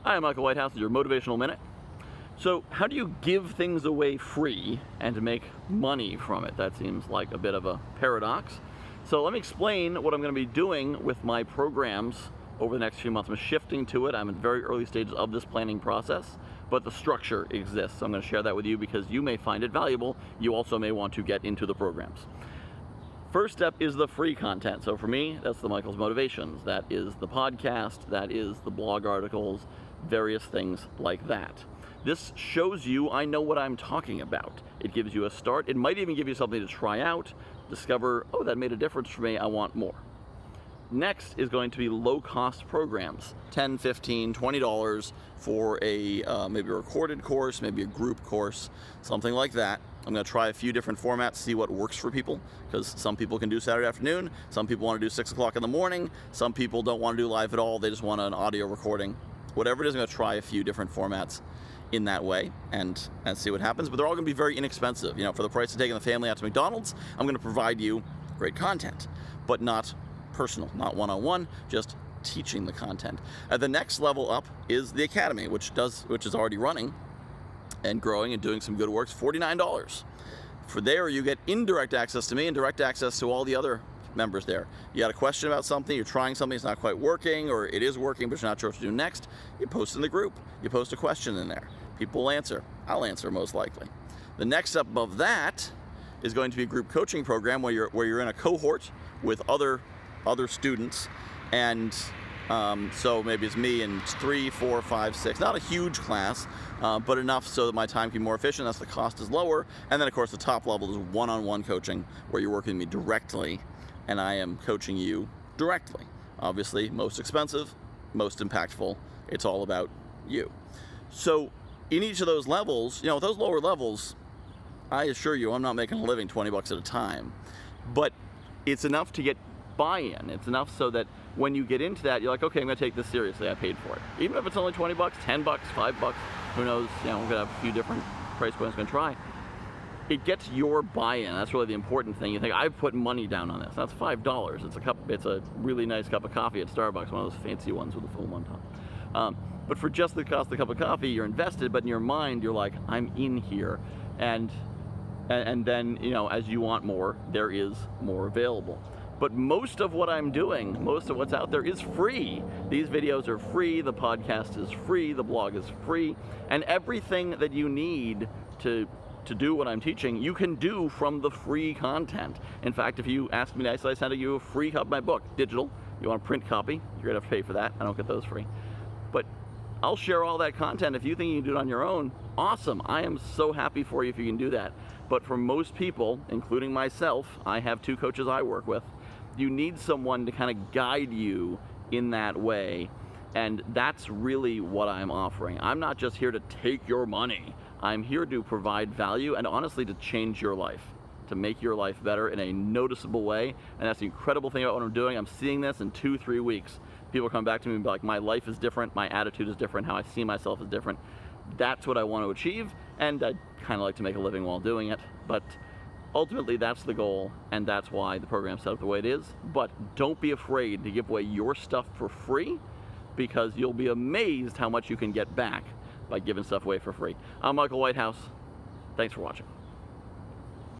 Hi, I'm Michael Whitehouse, your Motivational Minute. So how do you give things away free and make money from it? That seems like a bit of a paradox. So let me explain what I'm going to be doing with my programs over the next few months. I'm shifting to it. I'm in very early stages of this planning process, but the structure exists. I'm going to share that with you because you may find it valuable. You also may want to get into the programs. First step is the free content. So for me, that's the Michael's Motivations. That is the podcast. That is the blog articles, various things like that. This shows you I know what I'm talking about. It gives you a start. It might even give you something to try out, discover, oh, that made a difference for me, I want more. Next is going to be low-cost programs, $10, $15, $20 for a maybe a recorded course, maybe a group course, something like that. I'm going to try a few different formats, see what works for people, because some people can do Saturday afternoon, some people want to do 6 o'clock in the morning, some people don't want to do live at all, they just want an audio recording. Whatever it is, I'm going to try a few different formats in that way and see what happens, but they're all going to be very inexpensive. You know, for the price of taking the family out to McDonald's, I'm going to provide you great content, but not personal, not one-on-one, just teaching the content. At the next level up is the Academy, which is already running and growing and doing some good work. $49. For there, you get indirect access to me and direct access to all the other members there. You got a question about something, you're trying something, it's not quite working, or it is working, but you're not sure what to do next, you post in the group. You post a question in there. People will answer. I'll answer most likely. The next step above that is going to be a group coaching program where you're in a cohort with other students, and so maybe it's me and 3, 4, 5, 6, not a huge class, but enough so that my time can be more efficient, thus the cost is lower. And then of course the top level is one-on-one coaching where you're working with me directly and I am coaching you directly. Obviously most expensive, most impactful, it's all about you. So in each of those levels, you know, with those lower levels, I assure you I'm not making a living $20 at a time, but it's enough to get buy-in. It's enough so that when you get into that, you're like, okay, I'm going to take this seriously. I paid for it. Even if it's only $20, $10, $5, who knows? You know, we're going to have a few different price points I'm going to try. It gets your buy-in. That's really the important thing. You think, I've put money down on this. That's $5. It's a really nice cup of coffee at Starbucks, one of those fancy ones with a foam on top. But for just the cost of the cup of coffee, you're invested, but in your mind, you're like, I'm in here. And then, you know, as you want more, there is more available. But most of what I'm doing, most of what's out there is free. These videos are free, the podcast is free, the blog is free, and everything that you need to do what I'm teaching, you can do from the free content. In fact, if you ask me nicely, I send you a free copy of my book, digital. You want a print copy, you're gonna have to pay for that. I don't get those free. But I'll share all that content. If you think you can do it on your own, awesome. I am so happy for you if you can do that. But for most people, including myself, I have 2 coaches I work with, you need someone to kind of guide you in that way. And that's really what I'm offering. I'm not just here to take your money. I'm here to provide value and honestly to change your life, to make your life better in a noticeable way. And that's the incredible thing about what I'm doing. I'm seeing this in 2-3 weeks. People come back to me and be like, my life is different, my attitude is different, how I see myself is different. That's what I want to achieve, and I kind of like to make a living while doing it. But ultimately, that's the goal, and that's why the program's set up the way it is. But don't be afraid to give away your stuff for free, because you'll be amazed how much you can get back by giving stuff away for free. I'm Michael Whitehouse. Thanks for watching.